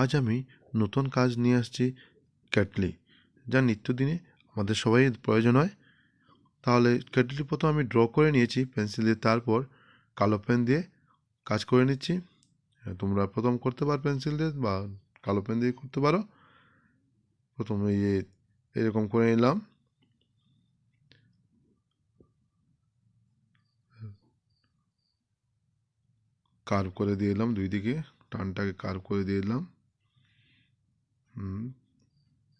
আজ আমি নতুন কাজ নিয়ে আসছি কেটলি, যা নিত্যদিনে আমাদের সবাই প্রয়োজন হয়। তাহলে কেটলি প্রথম আমি ড্র করে নিয়েছি পেন্সিল দিয়ে, তারপর কালো পেন দিয়ে কাজ করে নিচ্ছি। তোমরা প্রথম করতে পারো পেন্সিল দিয়ে বা কালো পেন দিয়ে করতে পারো। প্রথমে এরকম করে নিলাম। কার্ভ করে দিয়ে দিলাম, দুই দিকে টানটাকে কার্ভ করে দিয়ে দিলাম।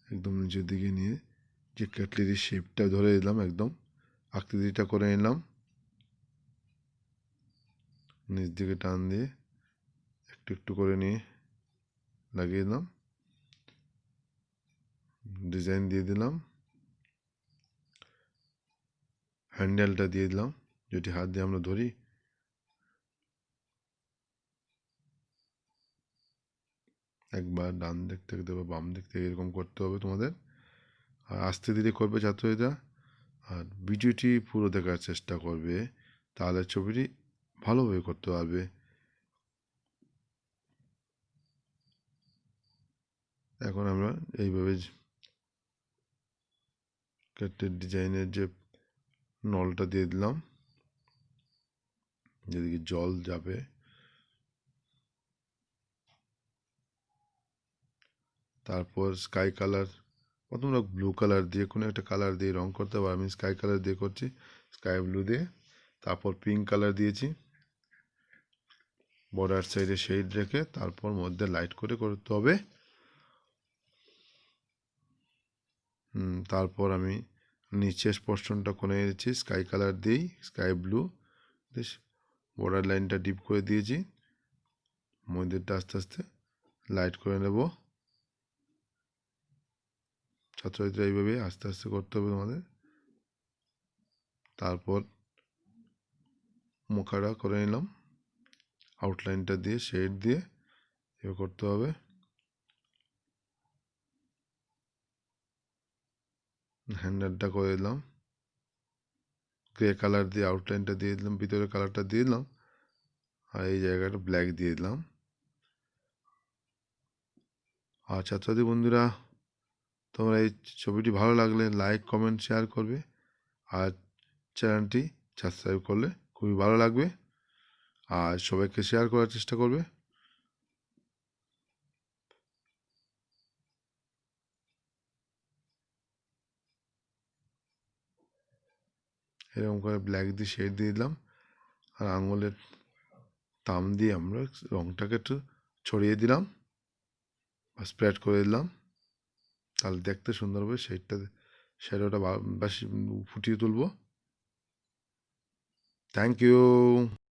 একদম নিচের দিকে নিয়ে যে কেটলির শেপটা ধরে দিলাম, একদম আকৃতিটা করে নিলাম। নিচ দিকে টান দিয়ে একটু একটু করে নিয়ে লাগিয়ে দিলাম, ডিজাইন দিয়ে দিলাম। হ্যান্ডেলটা দিয়ে দিলাম, যেটি হাত দিয়ে আমরা ধরি। একবার ডান দিক থেকে দেবো, বাম দিক থেকে, এরকম করতে হবে তোমাদের। আর আস্তে ধীরে করবে ছাত্রীরা, আর ভিডিওটি পুরো দেখার চেষ্টা করবে, তাহলে ছবিটি ভালোভাবে করতে পারবে। এখন আমরা এইভাবে কেটে ডিজাইনের যে নলটা দিয়ে দিলাম, যেদিকে জল যাবে। তারপর স্কাই কালার, তোমরা ব্লু কালার দিয়ে কোনো একটা কালার দিয়ে রং করতে পারো। আমি স্কাই কালার দিয়ে করছি, স্কাই ব্লু দিয়ে। তারপর পিঙ্ক কালার দিয়েছি, বর্ডার সাইডে শেড রেখে, তারপর মধ্যে লাইট করে করতে হবে। তারপর আমি নিচের পোর্শনটা করে নিয়েছি স্কাই কালার দিয়েই, স্কাই ব্লু। বর্ডার লাইনটা ডিপ করে দিয়েছি, মধ্যেটা আস্তে আস্তে লাইট করে নেব। ছাত্রছাত্রীরা এইভাবে আস্তে আস্তে করতে হবে তোমাদের। তারপর মুখাটা করে নিলাম, আউটলাইনটা দিয়ে শেড দিয়ে এভাবে করতে হবে। হ্যান্ডেলটা করে দিলাম, গ্রে কালার দিয়ে আউটলাইনটা দিয়ে দিলাম, ভিতরে কালারটা দিয়ে দিলাম, আর এই জায়গাটা ব্ল্যাক দিয়ে দিলাম। আর ছাত্রছাত্রী বন্ধুরা, তোমরা এই ছবিটি ভালো লাগলে লাইক, কমেন্ট, শেয়ার করবে, আর চ্যানেলটি সাবস্ক্রাইব করলে খুবই ভালো লাগবে, আর সবাইকে শেয়ার করার চেষ্টা করবে। এরকম করে ব্ল্যাক দিয়ে শেড দিয়ে দিলাম, আর আঙুলের থাম্ব দিয়ে আমরা রংটাকে একটু ছড়িয়ে দিলাম বা স্প্রেড করে দিলাম, তাহলে দেখতে সুন্দর হবে। শ্যাডোটা বেশি ফুটিয়ে তুলব। Thank you.